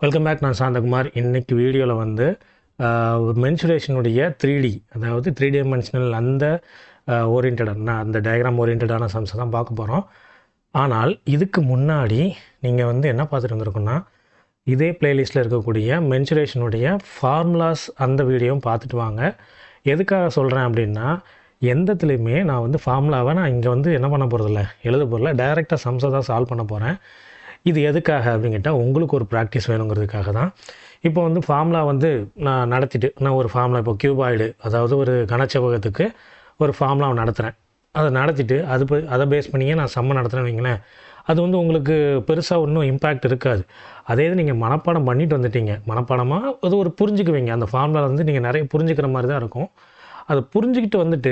Welcome back. நான் சாந்தகுமார். இன்றைக்கி வீடியோவில் வந்து மென்சுரேஷனுடைய 3D, அதாவது 3 டைமென்ஷனல் அந்த ஓரியன்டான அந்த டயக்ராம் ஓரியன்டான சம்ஸை தான் பார்க்க போகிறோம். ஆனால் இதுக்கு முன்னாடி நீங்கள் வந்து என்ன பார்த்துட்டு வந்திருக்கோன்னா, இதே பிளேலிஸ்ட்டில் இருக்கக்கூடிய மென்சுரேஷனுடைய ஃபார்முலாஸ் அந்த வீடியோவும் பார்த்துட்டு வாங்க. எதுக்காக சொல்கிறேன் அப்படின்னா, எந்தத்துலேயுமே நான் வந்து ஃபார்முலாவை நான் இங்கே வந்து என்ன பண்ண போகிறதில்ல, எழுத போகிறதில்ல, டைரெக்டாக சம்ஸை தான் சால்வ் பண்ண போகிறேன். இது எதுக்காக அப்படின்னு கேட்டால், உங்களுக்கு ஒரு ப்ராக்டிஸ் வேணுங்கிறதுக்காக தான். இப்போ வந்து ஃபார்முலா வந்து நான் நடத்திட்டு, நான் ஒரு ஃபார்முலா இப்போ கியூபாய்டு, அதாவது ஒரு கனச்செவ்வகத்துக்கு ஒரு ஃபார்முலாவை நடத்துகிறேன். அதை நடத்திட்டு அதை பேஸ் பண்ணியே நான் சம்ம நடத்துகிறேன்னு வைங்களேன், அது வந்து உங்களுக்கு பெருசாக ஒன்றும் இம்பேக்ட் இருக்காது. அதே இது நீங்கள் மனப்பாடம் பண்ணிட்டு வந்துட்டீங்க, மனப்பாடமாக அது ஒரு புரிஞ்சுக்குவீங்க. அந்த ஃபார்முலா வந்து நீங்கள் நிறைய புரிஞ்சுக்கிற மாதிரி தான் இருக்கும். அதை புரிஞ்சுக்கிட்டு வந்துட்டு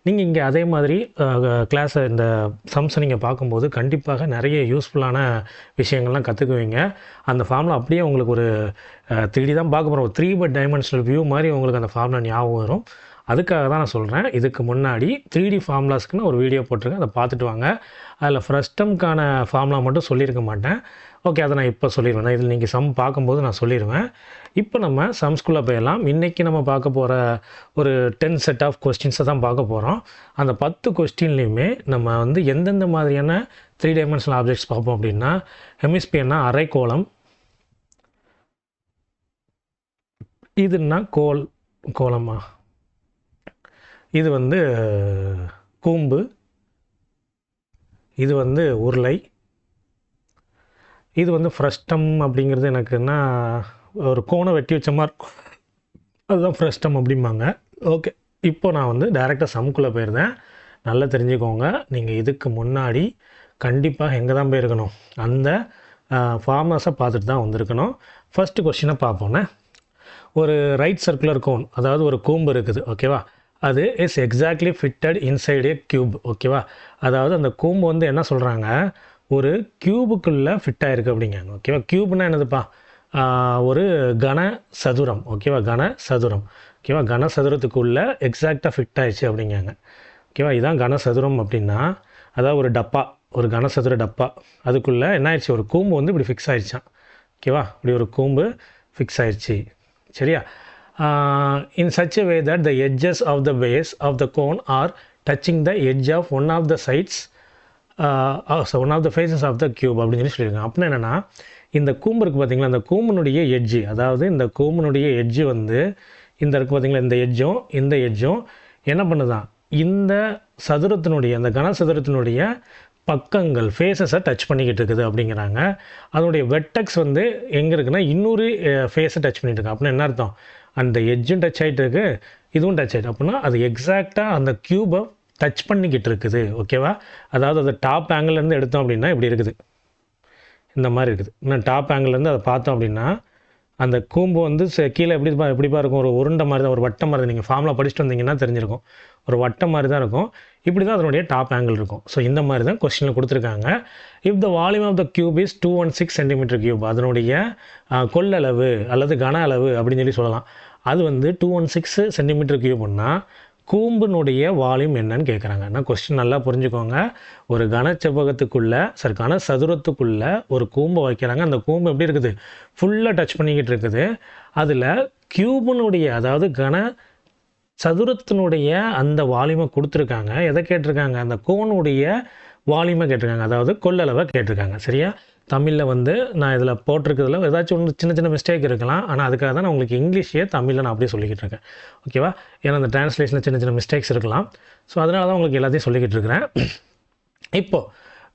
நீங்கள் இங்கே அதே மாதிரி கிளாஸை இந்த சம்ஸை நீங்கள் பார்க்கும்போது கண்டிப்பாக நிறைய யூஸ்ஃபுல்லான விஷயங்கள்லாம் கற்றுக்குவீங்க. அந்த ஃபார்முலா அப்படியே உங்களுக்கு ஒரு 3D தான் பார்க்க போகிறோம், 3 டைமென்ஷனல் வியூ மாதிரி உங்களுக்கு அந்த ஃபார்முலா ஞாபகம் வரும். அதுக்காக தான் நான் சொல்கிறேன். இதுக்கு முன்னாடி 3D ஃபார்முலாஸ்க்குன்னு ஒரு வீடியோ போட்டிருக்கேன், அதை பார்த்துட்டு வாங்க. அதில் ஃப்ரஸ்டம்க்கான ஃபார்முலா மட்டும் சொல்லியிருக்க மாட்டேன். ஓகே, அதை நான் இப்போ சொல்லிடுவேன். இதில் நீங்கள் சம் பார்க்கும்போது நான் சொல்லிடுவேன். இப்போ நம்ம சம்ஸ்குள்ளே போயிடலாம். இன்றைக்கி நம்ம பார்க்க போகிற ஒரு 10 செட் ஆஃப் கொஸ்டின்ஸை தான் பார்க்க போகிறோம். அந்த 10 கொஸ்டின்லேயுமே நம்ம வந்து எந்தெந்த மாதிரியான 3 டைமென்ஷனல் ஆப்ஜெக்ட்ஸ் பார்ப்போம் அப்படின்னா, ஹெமிஸ்பியர்னா அரைக்கோளம், இதுன்னா கோலமா, இது வந்து கூம்பு, இது வந்து உருளை, இது வந்து ஃப்ரஸ்டம் அப்படிங்கிறது எனக்குன்னா ஒரு கோணை வெட்டி வச்ச மாதிரி, அதுதான் ஃப்ரஸ்டம் அப்படிம்பாங்க. ஓகே, இப்போ நான் வந்து டைரெக்டாக சம்குள்ளே போயிருந்தேன். நல்லா தெரிஞ்சுக்கோங்க, நீங்கள் இதுக்கு முன்னாடி கண்டிப்பாக எங்கே தான் போயிருக்கணும், அந்த ஃபார்முலாஸை பார்த்துட்டு தான் வந்திருக்கணும். ஃபஸ்ட்டு கொஸ்டினை பார்ப்போன்னே. ஒரு ரைட் சர்க்குலர் கோன், அதாவது ஒரு கூம்பு இருக்குது, ஓகேவா, அது is exactly fitted inside A cube, ஓகேவா. அதாவது அந்த கூம்பு வந்து என்ன சொல்கிறாங்க, ஒரு க்யூபுக்குள்ளே ஃபிட் ஆகிருக்கு அப்படிங்காங்க, ஓகேவா. க்யூப்னா என்னதுப்பா, ஒரு கன சதுரம், ஓகேவா, கன சதுரம், ஓகேவா. கன சதுரத்துக்குள்ளே எக்ஸாக்டாக ஃபிட் ஆயிடுச்சு அப்படிங்காங்க, ஓகேவா. இதுதான் கன சதுரம் அப்படின்னா, அதாவது ஒரு டப்பா, ஒரு கனசதுர டப்பா, அதுக்குள்ளே என்ன ஆயிடுச்சு, ஒரு கூம்பு வந்து இப்படி ஃபிக்ஸ் ஆகிடுச்சான், ஓகேவா. இப்படி ஒரு கூம்பு ஃபிக்ஸ் ஆயிடுச்சு, சரியா. In such a way that the edges of the base of the cone are touching the edge of one of the sides, one of the faces of the cube அப்படின்னு சொல்லியிருக்காங்க. அப்படின்னா என்னென்னா, இந்த கூம்பு இருக்குது பார்த்தீங்களா, அந்த கூம்பினுடைய எட்ஜு, அதாவது இந்த கூம்பினுடைய எட்ஜு வந்து இந்த இருக்குது பார்த்தீங்களா, இந்த எட்ஜும் என்ன பண்ணுதான், இந்த சதுரத்தினுடைய, அந்த கனசதுரத்தினுடைய பக்கங்கள் ஃபேஸஸை டச் பண்ணிக்கிட்டு இருக்குது அப்படிங்கிறாங்க. அதனுடைய வெட்டக்ஸ் வந்து எங்கே இருக்குன்னா, இன்னொரு ஃபேஸை டச் பண்ணிகிட்டு இருக்கு. அப்படின்னா என்ன அர்த்தம், அந்த எட்ஜும் டச் ஆகிட்டு இருக்குது, இதுவும் டச் ஆகிட்டு, அப்படின்னா அது எக்ஸாக்டாக அந்த க்யூபை டச் பண்ணிக்கிட்டு இருக்குது, ஓகேவா. அதாவது அது டாப் ஆங்கிள்லேருந்து எடுத்தோம் அப்படின்னா இப்படி இருக்குது, இந்த மாதிரி இருக்குது. இன்னும் டாப் ஆங்கிள்லேருந்து அதை பார்த்தோம் அப்படின்னா அந்த கூம்பு வந்து கீழே எப்படிப்பா இருக்கும், ஒரு உருண்டை மாதிரி தான், ஒரு வட்டம் மாதிரி. நீங்கள் ஃபார்முலா படிச்சுட்டு வந்தீங்கன்னா தெரிஞ்சிருக்கும், ஒரு வட்டம் மாதிரி தான் இருக்கும். இப்படி தான் அதனுடைய டாப் ஆங்கிள் இருக்கும். ஸோ இந்த மாதிரி தான் கொஸ்டினில் கொடுத்துருக்காங்க. If the volume of the cube is 216 centimetre cube, அதனுடைய கொள்ளளவு அல்லது கன அளவு அப்படின்னு சொல்லலாம். அது வந்து 216 சென்டிமீட்டர் கியூப்னா கூம்பினுடைய வால்யூம் என்னன்னு கேட்குறாங்க. நான் கொஸ்டின் நல்லா புரிஞ்சுக்கோங்க. ஒரு கனச்செவ்வகத்துக்குள்ளே, கன சதுரத்துக்குள்ளே ஒரு கூம்பை வைக்கிறாங்க. அந்த கூம்பு எப்படி இருக்குது, ஃபுல்லாக டச் பண்ணிக்கிட்டு இருக்குது. அதில் கியூபினுடைய, அதாவது கன சதுரத்தினுடைய அந்த வால்யூமை கொடுத்துருக்காங்க. எதை கேட்டிருக்காங்க, அந்த கோனுடைய வால்யூமை கேட்டிருக்காங்க, அதாவது கொள்ளளவை கேட்டிருக்காங்க, சரியா. தமிழில் வந்து நான் இதில் போட்டிருக்கிறதுல ஏதாச்சும் ஒன்று சின்ன சின்ன மிஸ்டேக் இருக்கலாம். ஆனால் அதுக்காக தான் நான் உங்களுக்கு இங்கிலீஷே தமிழில் நான் அப்படியே சொல்லிக்கிட்டு இருக்கேன், ஓகேவா. ஏன்னா அந்த டிரான்ஸ்லேஷனில் சின்ன சின்ன மிஸ்டேக்ஸ் இருக்கலாம். ஸோ அதனால தான் உங்களுக்கு எல்லாத்தையும் சொல்லிக்கிட்டு இருக்கிறேன். இப்போது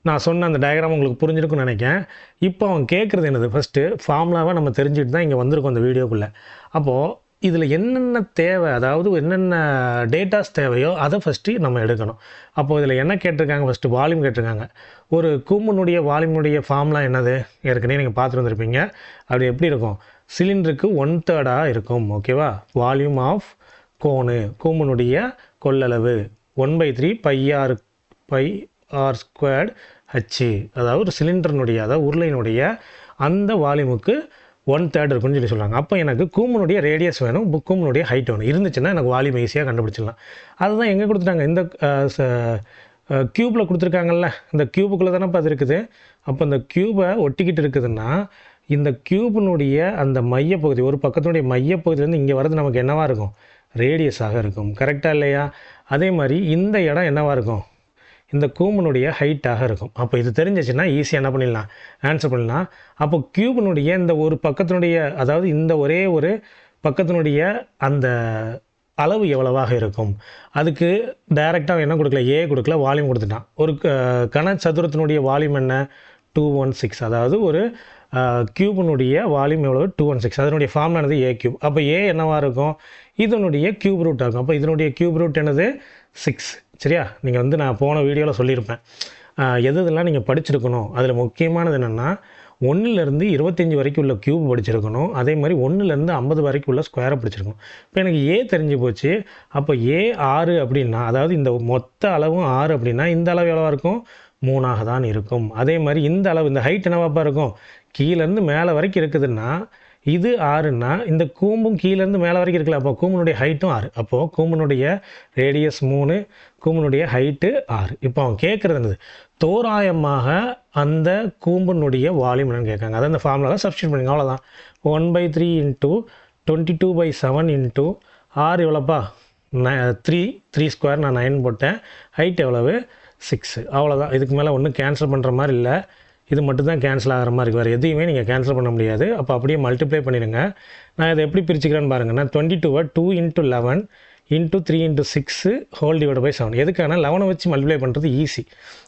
நான் சொன்ன அந்த டயக்ராம் உங்களுக்கு புரிஞ்சிருக்குன்னு நினைக்கிறேன். இப்போ அவன் கேட்குறது என்னது, ஃபஸ்ட்டு ஃபார்முலாவை நம்ம தெரிஞ்சுட்டு தான் இங்கே வந்திருக்கோம் அந்த வீடியோக்குள்ளே. அப்போது இதில் என்னென்ன தேவை, அதாவது என்னென்ன டேட்டாஸ் தேவையோ அதை ஃபஸ்ட்டு நம்ம எடுக்கணும். அப்போது இதில் என்ன கேட்டிருக்காங்க, ஃபஸ்ட்டு வால்யூம் கேட்டிருக்காங்க. ஒரு கூம்பினுடைய வால்யூமுடைய ஃபார்முலா என்னது, ஏற்கனவே நீங்கள் பார்த்துட்டு வந்திருப்பீங்க. அப்படி எப்படி இருக்கும், சிலிண்டருக்கு 1/3 இருக்கும், ஓகேவா. வால்யூம் ஆஃப் கோனு, கூம்பினுடைய கொள்ளளவு 1/3 πr²h, அதாவது ஒரு சிலிண்டர்னுடைய, அதாவது உருளையினுடைய அந்த வால்யூமுக்கு 1/3 இருக்குன்னு சொல்லி சொல்கிறாங்க. அப்போ எனக்கு கூம்பனுடைய ரேடியஸ் வேணும், கூம்பனுடைய ஹைட் வேணும். இருந்துச்சுன்னா எனக்கு வால்யூம் ஈஸியாக கண்டுபிடிச்சிடலாம். அதுதான் எங்கே கொடுத்துட்டாங்க, இந்த க்யூப்பில் கொடுத்துருக்காங்கல்ல, இந்த க்யூபுக்குள்ளே தானே அது இருக்குது. அப்போ இந்த க்யூபை ஒட்டிக்கிட்டு இருக்குதுன்னா இந்த க்யூபினுடைய அந்த மையப்பகுதி, ஒரு பக்கத்தினுடைய மையப்பகுதியிலேருந்து இங்கே வரது நமக்கு என்னவாக இருக்கும்? ரேடியஸாக இருக்கும். கரெக்டாக இல்லையா? அதே மாதிரி இந்த இடம் என்னவாக இருக்கும்? இந்த கூம்பினுடைய ஹைட்டாக இருக்கும். அப்போ இது தெரிஞ்சிச்சுன்னா ஈஸியாக என்ன பண்ணிடலாம்? ஆன்சர் பண்ணலாம். அப்போ க்யூபினுடைய இந்த ஒரு பக்கத்தினுடைய, அதாவது இந்த ஒரே ஒரு பக்கத்தினுடைய அந்த அளவு எவ்வளவாக இருக்கும்? அதுக்கு டைரெக்டாக என்ன கொடுக்கல? ஏ கொடுக்கல, வால்யூம் கொடுத்துட்டான். ஒரு கனசதுரத்தினுடைய வால்யூம் என்ன? 216. அதாவது ஒரு க்யூபினுடைய வால்யூம் எவ்வளவு? 216. அதனுடைய ஃபார்முலா என்னது? ஏ க்யூப். அப்போ ஏ என்னவாக இருக்கும்? இதனுடைய க்யூப் ரூட் ஆகும். அப்போ இதனுடைய க்யூப் ரூட் என்னது? 6. சரியா? நீங்கள் வந்து நான் போன வீடியோவில் சொல்லியிருப்பேன் எதெல்லாம் நீங்கள் படிச்சிருக்கணும். அதில் முக்கியமானது என்னென்னா 1லேருந்து 25 வரைக்கும் உள்ள க்யூப் படிச்சிருக்கணும். அதே மாதிரி 1லேருந்து 50 வரைக்கும் உள்ள ஸ்கொயரை படிச்சிருக்கணும். இப்போ எனக்கு ஏ தெரிஞ்சு போச்சு. அப்போ ஏ 6 அப்படின்னா, அதாவது இந்த மொத்த அளவும் 6 அப்படின்னா இந்த அளவு எவ்வளோவா இருக்கும்? 3ஆக தான் இருக்கும். அதே மாதிரி இந்த அளவு, இந்த ஹைட் என்னவாப்பா இருக்கும்? கீழேருந்து மேலே வரைக்கும் இருக்குதுன்னா இது 6ன்னா இந்த கூம்பும் கீழேருந்து மேலே வரைக்கும் இருக்குல்ல, அப்போ கூம்பனுடைய ஹைட்டும் 6. அப்போது கூம்பனுடைய ரேடியஸ் 3, கூம்பனுடைய ஹைட்டு 6. இப்போ அவன் கேட்குறது என்னது? தோராயமாக அந்த கூம்பனுடைய வால்யூம் என்னன்னு கேட்காங்க. அதான் இந்த ஃபார்முலாவில் சப்ஸ்டியூட் பண்ணுங்க. அவ்வளோதான். 1/3 × 22/7 × 6 எவ்வளோப்பா? 3 ஸ்கொயர். நான் 9 போட்டேன். ஹைட் எவ்வளவு? 6. அவ்வளோதான். இதுக்கு மேலே ஒன்றும் கேன்சல் பண்ணுற மாதிரி இல்லை. இது மட்டும் தான் கேன்சல் ஆகிற மாதிரி இருக்குது. வேறு எதையுமே நீங்கள் கேன்சல் பண்ண முடியாது. அப்போ அப்படியே மல்டிப்ளை பண்ணிடுங்க. நான் இதை எப்படி பிரிச்சுக்கிறேன்னு பாருங்கள். நான் 22 2 × 11 × 3 × 6 ஹோல் டிவைட் பை 7. எதுக்கான 11 வச்சு மல்டிப்ளை பண்ணுறது ஈஸி.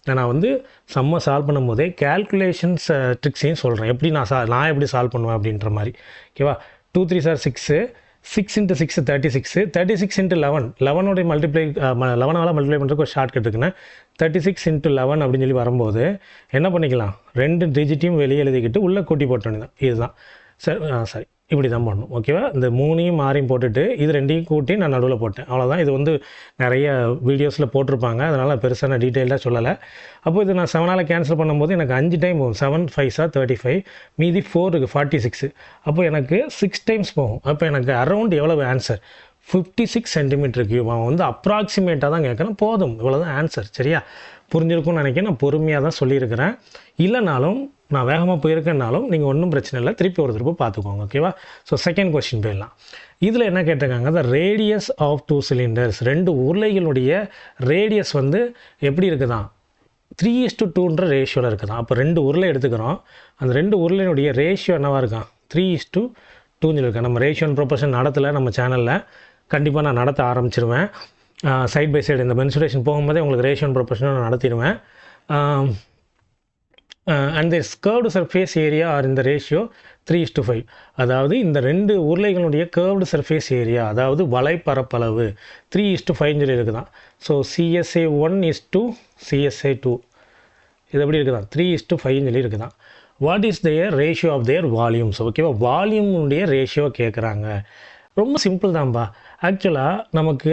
நான் வந்து சம்மை சால்வ் பண்ணும் போதே கேல்குலேஷன்ஸ் ட்ரிக்ஸையும் சொல்கிறேன். எப்படி நான் எப்படி சால்வ் பண்ணுவேன் அப்படின்ற மாதிரி. ஓகேவா? 2 3 6 6 × 6 36 36 × 11 11 மல்டிப்ளை 11ஆல் மல்டிப்ளை பண்ணுறதுக்கு ஒரு ஷார்ட் கட் இருக்குன்னா 36 × 11 அப்படின்னு சொல்லி வரும்போது என்ன பண்ணிக்கலாம்? 2 டிஜிட்டையும் வெளியே எழுதிக்கிட்டு உள்ளே கூட்டி போட்ட வேண்டியது தான். இதுதான் சரி, இப்படி தான் பண்ணணும். ஓகேவா? இந்த 3ஐயும் 6ஐயும் போட்டுட்டு இது 2ஐயும் கூட்டி நான் நடுவில் போட்டேன். அவ்வளோதான். இது வந்து நிறைய வீடியோஸில் போட்டிருப்பாங்க. அதனால் பெருசாக நான் டீட்டெயிலாக சொல்லலை. அப்போ இது நான் 7ஆல் கேன்சல் பண்ணும்போது எனக்கு 5 டைம் போகும். 7 5 35, மீதி 4 இருக்குது 46. அப்போ எனக்கு 6 டைம்ஸ் போகும். அப்போ எனக்கு அரௌண்ட் எவ்வளவு ஆன்சர்? 56 centimetre cube. அவன் வந்து அப்ராக்சிமேட்டாக தான் கேட்குறேன். போதும், இவ்வளோதான் ஆன்சர். சரியா? புரிஞ்சிருக்கும்னு நினைக்கிறேன். நான் பொறுமையாக தான் சொல்லியிருக்கிறேன். இல்லைனாலும் நான் வேகமாக போயிருக்கேன்னாலும் நீங்கள் ஒன்றும் பிரச்சனை இல்லை, திருப்பி ஒரு திருப்பி பார்த்துக்கோங்க. ஓகேவா? ஸோ செகண்ட் கொஸ்டின் போயிடலாம். இதில் என்ன கேட்டிருக்காங்க? The radius of 2 cylinders. 2 உருளைகளுடைய ரேடியஸ் வந்து எப்படி இருக்குதான்? 3:2ன்ற ரேஷியோவில் இருக்குதான். அப்போ 2 உருளை எடுத்துக்கிறோம். அந்த 2 உருளையினுடைய ரேஷியோ என்னவாக இருக்கான்? 3:2 இருக்கேன். நம்ம ரேஷியோ அண்ட் ப்ரொபோர்ஷன் நடத்தலை நம்ம சேனலில். கண்டிப்பாக நான் நடத்த ஆரம்பிச்சிருவேன். சைட் பை சைடு இந்த மென்சுரேஷன் போகும்போதே உங்களுக்கு ரேஷியோ அண்ட் ப்ரொபோர்ஷனை நான் நடத்திடுவேன். And the curved surface area or இந்த ரேஷியோ 3:5. அதாவது இந்த 2 உருளைகளுடைய கர்வ்டு சர்ஃபேஸ் ஏரியா, அதாவது வலைப்பரப்பளவு 3:5 சொல்லி இருக்குதான். ஸோ CSA 1:2 CSA 2 இது எப்படி இருக்குதான்? 3:5 சொல்லி இருக்குதான். What is their ratio of their volumes? ஓகேவா? வால்யூமுடைய ரேஷியோ கேட்குறாங்க. ரொம்ப சிம்பிள் தான்ப்பா. ஆக்சுவலாக நமக்கு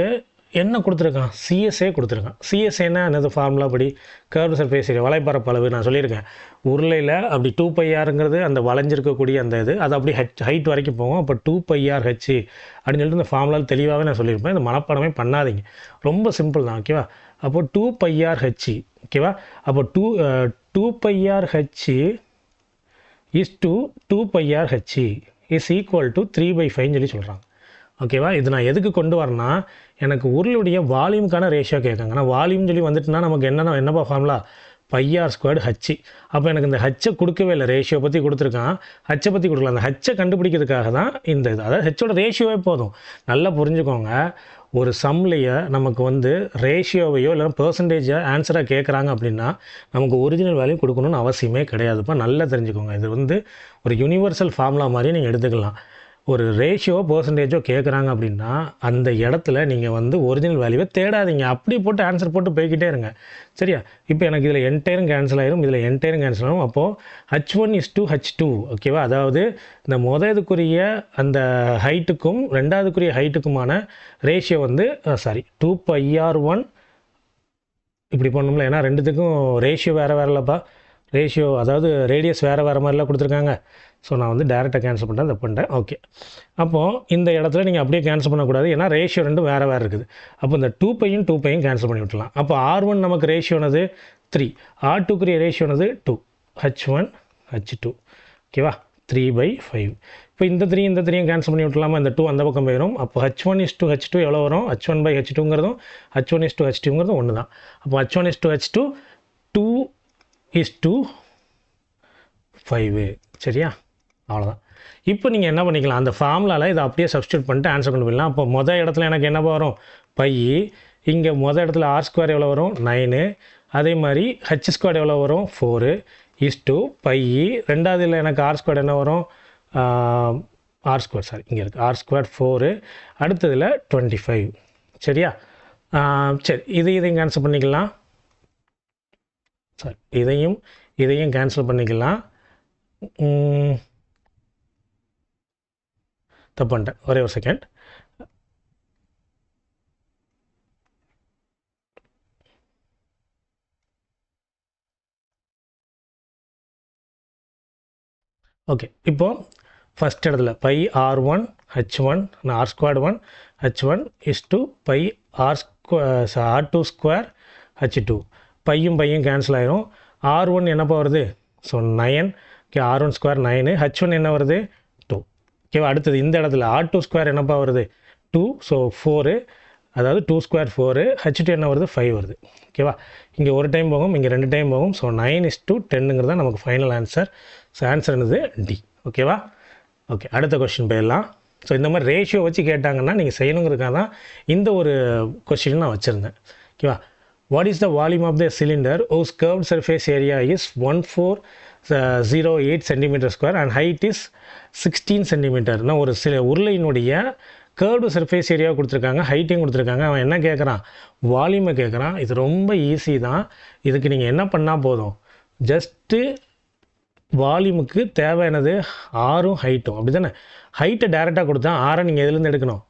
என்ன கொடுத்துருக்கான்? CSA கொடுத்துருக்கான். CSAனா என்னது? ஃபார்முலா படி கர்வ் சர்ஃபேஸ் ஏரியா, வலைப்பரப்பளவு. நான் சொல்லியிருக்கேன் உருளையில் அப்படி 2πrங்கிறது அந்த வளைஞ்சிருக்கக்கூடிய அந்த இது, அது அப்படி ஹைட் வரைக்கும் போகும். அப்போ 2πrh அப்படின்னு சொல்லிட்டு இந்த ஃபார்முலாவில் தெளிவாகவே நான் சொல்லியிருப்பேன். இந்த மனப்பாடமே பண்ணாதீங்க, ரொம்ப சிம்பிள் தான். ஓகேவா? அப்போது 2πrh. ஓகேவா? அப்போ 2πrh is to 2πrh is equal to 3/5 சொல்லி சொல்கிறாங்க. ஓகேவா? இது நான் எதுக்கு கொண்டு வரேன்னா, எனக்கு உருளுடைய வால்யூமுக்கான ரேஷியோ கேட்காங்க. நான் வால்யூம் சொல்லி வந்துட்டுனா நமக்கு என்னப்பா ஃபார்முலா? πr²h. அப்போ எனக்கு இந்த ஹச்சை கொடுக்கவே இல்லை. ரேஷியோ பற்றி கொடுத்துருக்கான், ஹச்சை பற்றி கொடுக்கல. அந்த ஹச்சை கண்டுபிடிக்கிறதுக்காக தான் இந்த இது. அதாவது ஹச்சோட ரேஷியோவே போதும். நல்லா புரிஞ்சுக்கோங்க. ஒரு சம்லையை நமக்கு வந்து ரேஷியோவையோ இல்லைனா பெர்சன்டேஜை ஆன்சராக கேட்குறாங்க அப்படின்னா நமக்கு ஒரிஜினல் வேல்யூ கொடுக்கணும்னு அவசியமே கிடையாதுப்பா. நல்லா தெரிஞ்சுக்கோங்க. இது வந்து ஒரு யூனிவர்சல் ஃபார்முலா மாதிரி நீங்கள் எடுத்துக்கலாம். ஒரு ரேஷியோ பெர்சன்டேஜோ கேட்குறாங்க அப்படின்னா அந்த இடத்துல நீங்கள் வந்து ஒரிஜினல் வேல்யூவை தேடாதீங்க. அப்படி போட்டு ஆன்சர் போட்டு போய்கிட்டே இருங்க. சரியா? இப்போ எனக்கு இதில் என்டையரும் கேன்சல் ஆயிரும், இதில் என்டையரும் கேன்சல் ஆகும். அப்போது H1 is to H2. ஓகேவா? அதாவது இந்த முதலுக்குரிய அந்த ஹைட்டுக்கும் ரெண்டாவதுக்குரிய ஹைட்டுக்குமான ரேஷியோ வந்து 2πr1 இப்படி பண்ணணும்ல. ஏன்னா ரெண்டுத்துக்கும் ரேஷியோ வேறு இல்லைப்பா. ரேஷியோ அதாவது ரேடியஸ் வேறு மாதிரிலாம் கொடுத்துருக்காங்க. ஸோ நான் வந்து டேரெக்டாக கேன்சல் பண்ணுறேன், அதை பண்ணிட்டேன். ஓகே. அப்போது இந்த இடத்துல நீங்கள் அப்படியே கேன்சல் பண்ணக்கூடாது, ஏன்னா ரேஷியோ ரெண்டும் வேறு இருக்குது. அப்போ இந்த 2πயும் 2πயும் கேன்சல் பண்ணி விட்டுலாம். அப்போ R1 நமக்கு ரேஷியோனது 3, R2க்குரிய ரேஷியோனது 2, H1 H2. ஓகேவா? 3/5. இப்போ இந்த 3 கேன்சல் பண்ணி விட்டுலாமா, இந்த 2 அந்த பக்கம் போயிடும். அப்போ H1:H2 எவ்வளோ வரும், H1/H2ங்கிறதும் H1:H2ங்கிறதும் ஒன்று தான். அப்போ H1:H2 2:5. சரியா, அவ்வளோதான். இப்போ நீங்கள் என்ன பண்ணிக்கலாம், அந்த ஃபார்முலாவில் இதை அப்படியே சப்ஸ்டியூட் பண்ணிட்டு ஆன்சர் கொண்டு போயிடலாம். அப்போ மொதல் இடத்துல எனக்கு என்ன வரும், பை. இங்கே மொதல் இடத்துல R² எவ்வளோ வரும், 9. அதே மாதிரி H² எவ்வளோ வரும், 4 பை. ரெண்டாவதுல எனக்கு R² என்ன வரும், R² சாரி இங்கே இருக்குது R² 4. அடுத்ததில் 25. சரியா, சரி இதையும் கேன்சல் பண்ணிக்கலாம். சாரி இதையும் கேன்சல் பண்ணிக்கலாம். தப்பு பண்ணிட்டேன், ஒரே ஒரு செகண்ட். ஓகே, இப்போது ஃபஸ்ட் இடத்துல pi R1 H1 R² 1 H1 pi R2² H2. பையும் கேன்சல் ஆயிரும். R1 என்னப்பா வருது, ஸோ 9. Okay, R1² 9. H1 என்ன வருது, 2. ஓகேவா, அடுத்தது இந்த இடத்துல R2² என்னப்பா வருது, 2. ஸோ 4, அதாவது 2² 4. H2 என்ன வருது, 5 வருது. ஓகேவா, இங்கே ஒரு டைம் போகும், இங்கே 2 டைம் போகும். ஸோ 9:10ங்கிறது தான் நமக்கு ஃபைனல் ஆன்சர். ஸோ ஆன்சர் என்னது, டி. ஓகேவா, ஓகே அடுத்த கொஸ்டின் போயிடலாம். ஸோ இந்த மாதிரி ரேஷியோ வச்சு கேட்டாங்கன்னா நீங்கள் செய்யணுங்கிறதுக்காக தான் இந்த ஒரு கொஸ்டின் நான் வச்சுருந்தேன். ஓகேவா, what is the volume of the cylinder whose curved surface area is 1408 cm² and height is 16 cm. ஒரு உருளையினுடைய கேர்வ்டு சர்ஃபேஸ் ஏரியாவை கொடுத்துருக்காங்க, ஹைட்டையும் கொடுத்துருக்காங்க. அவன் என்ன கேட்குறான், வால்யூமை கேட்குறான். இது ரொம்ப ஈஸி தான். இதுக்கு நீங்கள் என்ன பண்ணால் போதும், ஜஸ்ட்டு வால்யூமுக்கு தேவையானது ஆரும் ஹைட்டும், அப்படி தானே. ஹைட்டை டேரெக்டாக கொடுத்தா ஆரை நீங்கள் எதுலேருந்து எடுக்கணும்,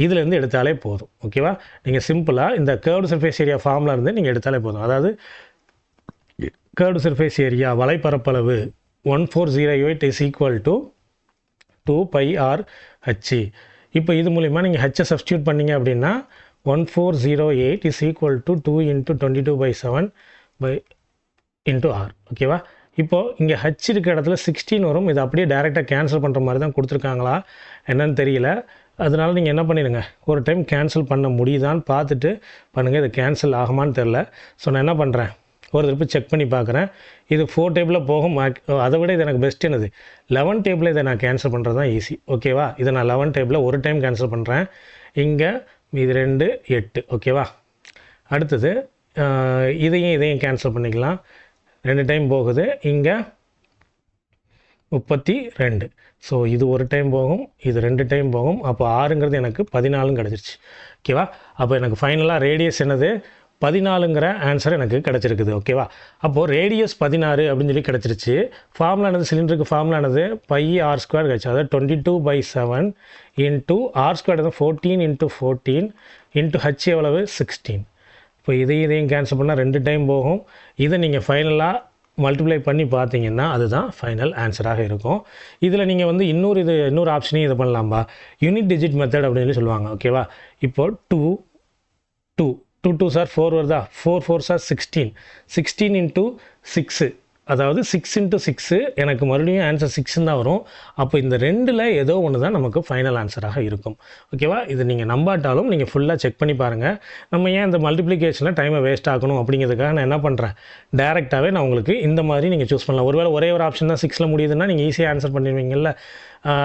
இதுலேருந்து எடுத்தாலே போதும். ஓகேவா, நீங்கள் சிம்பிளாக இந்த கேர்வ்டு சர்ஃபேஸ் ஏரியா ஃபார்மில் இருந்து நீங்கள் எடுத்தாலே போதும். அதாவது கேர்வ்டு சர்ஃபேஸ் ஏரியா வலைப்பரப்பளவு 1408 is equal to 2πr/h. இப்போ இது மூலிமா நீங்கள் ஹெச்சை சப்ஸ்டியூட் பண்ணிங்க அப்படின்னா 1408 is equal to 2 × 22/7 × r. ஓகேவா, இப்போது இங்கே ஹச் இருக்க இடத்துல 16 வரும். இது அப்படியே டேரெக்டாக கேன்சல் பண்ணுற மாதிரி தான் கொடுத்துருக்காங்களா என்னன்னு தெரியல. அதனால் நீங்கள் என்ன பண்ணிடுங்க, ஒரு டைம் கேன்சல் பண்ண முடியுதான்னு பார்த்துட்டு பண்ணுங்கள். இது கேன்சல் ஆகுமான்னு தெரில. ஸோ நான் என்ன பண்ணுறேன், ஒரு திருப்பி செக் பண்ணி பார்க்குறேன். இது 4 டேபிளில் போகும். அதை விட இது எனக்கு பெஸ்ட் என்னது, 11 டேபிளில் இதை நான் கேன்சல் பண்ணுறது தான் ஈஸி. ஓகேவா, இதை நான் 11 டேபிளில் ஒரு டைம் கேன்சல் பண்ணுறேன். இங்கே இது 2 8. ஓகேவா, அடுத்தது இதையும் கேன்சல் பண்ணிக்கலாம். 2 டைம் போகுது. இங்கே 32. ஸோ இது ஒரு டைம் போகும், இது 2 டைம் போகும். அப்போ 6ங்கிறது எனக்கு 14 கிடச்சிருச்சு. ஓகேவா, அப்போ எனக்கு ஃபைனலாக ரேடியஸ் என்னது 14ங்கிற ஆன்சர் எனக்கு கிடச்சிருக்குது. ஓகேவா, அப்போது ரேடியஸ் 16 அப்படின்னு சொல்லி கிடச்சிருச்சு. ஃபார்முலானது சிலிண்டருக்கு ஃபார்முலானது πr² கிடச்சி, அதாவது 22/7 × r² 14 × 14 × h எவ்வளவு 16. இப்போ இதையும் கேன்சல் பண்ணால் 2 டைம் போகும். இதை நீங்கள் ஃபைனலாக மல்டிப்ளை பண்ணி பார்த்தீங்கன்னா அதுதான் ஃபைனல் ஆன்சராக இருக்கும். இதில் நீங்கள் வந்து இன்னொரு ஆப்ஷனையும் இது பண்ணலாம்பா, யூனிட் டிஜிட் மெத்தட் அப்படின்னு சொல்லி சொல்லுவாங்க. ஓகேவா, இப்போது 2 2 சார் 4 வருதா, 4 4 சார் 16 16 × 6, அதாவது 6 × 6 எனக்கு மறுபடியும் ஆன்சர் 6 தான் வரும். அப்போ இந்த 2ல் ஏதோ ஒன்று தான் நமக்கு ஃபைனல் ஆன்சராக இருக்கும். ஓகேவா, இது நீங்கள் நம்பாட்டாலும் நீங்கள் ஃபுல்லாக செக் பண்ணி பாருங்கள். நம்ம ஏன் இந்த மல்டிப்ளிகேஷனில் டைமை வேஸ்ட் ஆகணும் அப்படிங்கிறதுக்காக நான் என்ன பண்ணுறேன், டேரெக்டாகவே நான் உங்களுக்கு இந்த மாதிரி நீங்கள் சூஸ் பண்ணலாம். ஒருவேளை ஒரே ஒரு ஆப்ஷன் தான் 6ல் முடியுதுன்னா நீங்கள் ஈஸியாக ஆன்சர் பண்ணிடுவீங்கல்ல.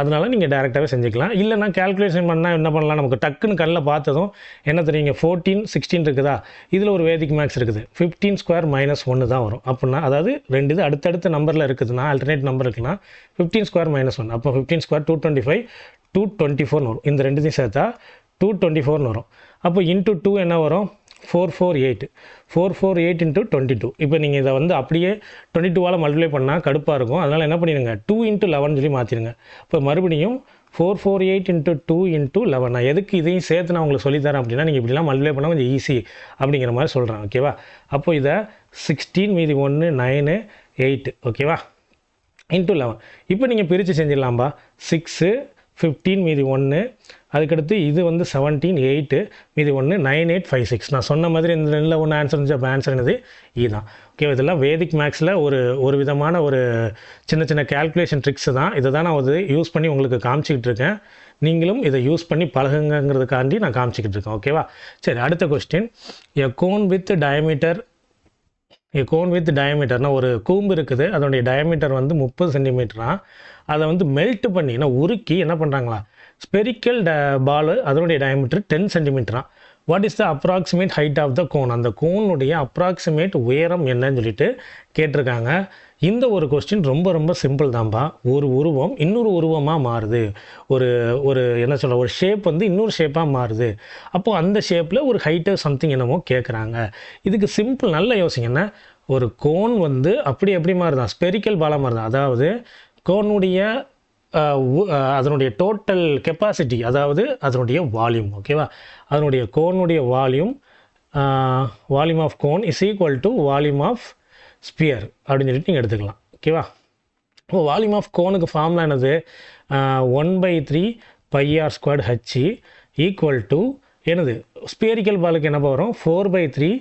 அதனால் நீங்கள் டேரெக்டாகவே செஞ்சுக்கலாம். இல்லைனா கேல்குலேஷன் பண்ணால் என்ன பண்ணலாம், நமக்கு டக்குன்னு கண்ணில் பார்த்ததும் என்ன தெரியுங்க, 14 16 இருக்குதா, இதில் ஒரு வேதிக் மேக்ஸ் இருக்குது, 15² - 1 தான் வரும். அப்படின்னா அதாவது 2 இது அடுத்தடுத்த நம்பரில் இருக்குதுன்னா, ஆல்டர்னேட் நம்பர் இருக்குன்னா 15² - 1, அப்போ 15² 225 224 வரும். இந்த 2த்தையும் சேர்த்தா 224 வரும். அப்போ இன்ட்டு 2 என்ன வரும், 448 448 × 22. இப்போ நீங்கள் இதை வந்து அப்படியே 22ஆல் மல்டிப்ளை பண்ணால் கடுப்பாக இருக்கும். அதனால் என்ன பண்ணிடுங்க, 2 × 11 சொல்லி மாற்றிடுங்க. இப்போ மறுபடியும் 448 × 2 × 11. நான் எதுக்கு இதையும் சேர்த்து நான் உங்களுக்கு சொல்லித்தரேன் அப்படின்னா, நீங்கள் இப்படிலாம் மல்டிப்ளை பண்ணால் கொஞ்சம் ஈஸி அப்படிங்கிற மாதிரி சொல்கிறேன். ஓகேவா, அப்போ இதை 16 மீதி 1 9 8. ஓகேவா, × 11. இப்போ நீங்கள் பிரித்து செஞ்சிடலாம்பா. 6 15 மீதி 1, அதுக்கடுத்து இது வந்து 17 8 மீதி 1 9 8 5 6. நான் சொன்ன மாதிரி இந்த ரெண்டில் ஒன்று ஆன்சர் இருந்துச்சு. அப்போ ஆன்சர் என்னது இதுதான். ஓகே, இதெல்லாம் வேதிக் மேக்ஸில் ஒரு விதமான ஒரு சின்ன சின்ன கேல்குலேஷன் ட்ரிக்ஸ் தான். இதை தான் நான் வந்து யூஸ் பண்ணி உங்களுக்கு காமிச்சிக்கிட்டு இருக்கேன். நீங்களும் இதை யூஸ் பண்ணி பழகுங்கிறதுக்காண்டி நான் காமிச்சிக்கிட்டு இருக்கேன். ஓகேவா? சரி, அடுத்த கொஸ்டின். எ கோன் வித் டயமீட்டர்னா ஒரு கூம்பு இருக்குது, அதனுடைய டயமீட்டர் வந்து 30 சென்டிமீட்டரா. அதை வந்து மெல்ட் பண்ணி உருக்கி என்ன பண்ணுறாங்களா, ஸ்பெரிக்கல் பால் அதனுடைய டயமீட்டர் 10 சென்டிமீட்டரா. What is the approximate height of the cone? அந்த கோனுடைய அப்ராக்சிமேட் உயரம் என்னன்னு சொல்லிட்டு கேட்டிருக்காங்க. இந்த ஒரு கொஸ்டின் ரொம்ப ரொம்ப சிம்பிள் தான்ப்பா. ஒரு உருவம் இன்னொரு உருவமாக மாறுது, ஒரு என்ன சொல்ல, ஒரு ஷேப் வந்து இன்னொரு ஷேப்பாக மாறுது. அப்போது அந்த ஷேப்பில் ஒரு ஹைட்டு சம்திங் என்னமோ கேட்குறாங்க. இதுக்கு சிம்பிள், நல்ல யோசிங்கன்னா, ஒரு கோன் வந்து எப்படி மாறுதான், ஸ்பெரிக்கல் பாலாக மாறுதான். அதாவது கோனுடைய அதனுடைய டோட்டல் கெப்பாசிட்டி, அதாவது அதனுடைய வால்யூம். ஓகேவா? அதனுடைய கோனுடைய volume of cone is equal to volume of sphere அப்படின்னு சொல்லிட்டு நீங்கள் எடுத்துக்கலாம். ஓகேவா? இப்போ வால்யூம் ஆஃப் கோனுக்கு ஃபார்முலா என்னது, 1/3 πr² h ஈக்குவல் டு என்னது, ஸ்பியரிக்கல் பாலுக்கு என்ன வரும், 4/3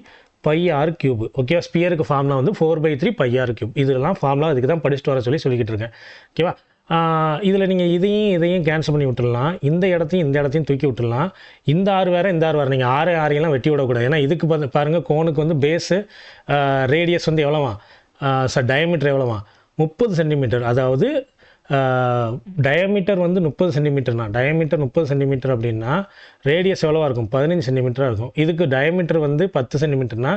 πr³. ஓகேவா? ஸ்பியருக்கு ஃபார்முலா வந்து 4/3 πr³. இதெல்லாம் ஃபார்முலா இதுக்கு தான் படிச்சுட்டு வர சொல்லிக்கிட்டு இருக்கேன். ஓகேவா? இதில் நீங்கள் இதையும் கேன்சல் பண்ணி விட்டுடலாம், இந்த இடத்தையும் தூக்கி விட்டுடலாம். இந்த ஆறு வேறு, இந்த ஆறு வேறு. நீங்கள் ஆறையெல்லாம் வெட்டி விடக்கூடாது. ஏன்னா இதுக்கு பாருங்கள், கோனுக்கு வந்து பேஸு ரேடியஸ் வந்து எவ்வளோவா, டயமீட்டர் எவ்வளோவா, 30 சென்டிமீட்டர். அதாவது டயமீட்டர் வந்து 30 சென்டிமீட்டர்னா, டயமீட்டர் 30 சென்டிமீட்டர் அப்படின்னா ரேடியஸ் எவ்வளோவா இருக்கும், 15 சென்டிமீட்டராக இருக்கும். இதுக்கு டயமீட்டர் வந்து 10 சென்டிமீட்டர்னா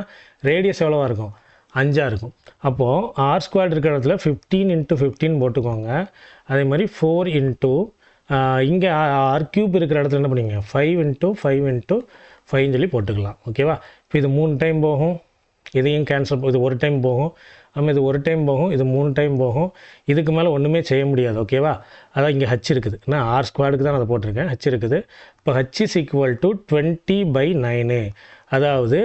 ரேடியஸ் எவ்வளோவா இருக்கும், 5 இருக்கும். அப்போது r² இருக்கிற இடத்துல 15 × 15 போட்டுக்கோங்க. அதே மாதிரி 4 இன்ட்டு இங்கே r³ இருக்கிற இடத்துல என்ன பண்ணிங்க, 5 × 5 × 5 சொல்லி போட்டுக்கலாம். ஓகேவா? இப்போ இது 3 டைம் போகும், இதையும் கேன்சல், இது ஒரு டைம் போகும், இது ஒரு டைம் போகும், இது 3 டைம் போகும். இதுக்கு மேலே ஒன்றுமே செய்ய முடியாது. ஓகேவா? அதான் இங்கே ஹச் இருக்குது, நான் r² தான் அதை போட்டிருக்கேன், ஹச் இருக்குது. இப்போ ஹச் இஸ் ஈக்குவல் டு 20/9, அதாவது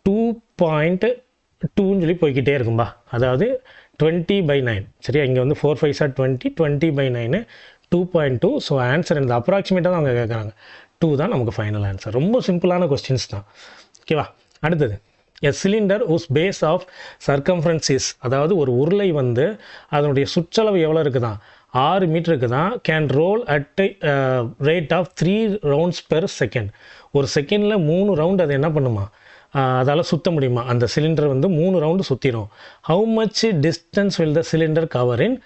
2.2ன்னு சொல்லி போய்கிட்டே இருக்கும்பா. அதாவது 20/9. சரியா? இங்கே வந்து 4 5 are 20, 20/9 2.2. ஸோ ஆன்சர் இந்த அப்ராக்சிமேட்டாக தான் அவங்க கேட்குறாங்க. 2 தான் நமக்கு ஃபைனல் ஆன்சர். ரொம்ப சிம்பிளான கொஸ்டின்ஸ் தான். ஓகேவா? அடுத்தது, எ cylinder whose base of circumference is, அதாவது ஒரு உருளை வந்து அதனுடைய சுற்றளவு எவ்வளோ இருக்குதான், 6 மீட்டர் இருக்குதான். Can roll at rate of 3 rounds per second. ஒரு செகண்டில் 3 ரவுண்ட் அது என்ன பண்ணுமா, அதால் சுற்ற முடியுமா. அந்த சிலிண்டர் வந்து 3 ரவுண்டு சுற்றிடும். How much distance will the cylinder cover in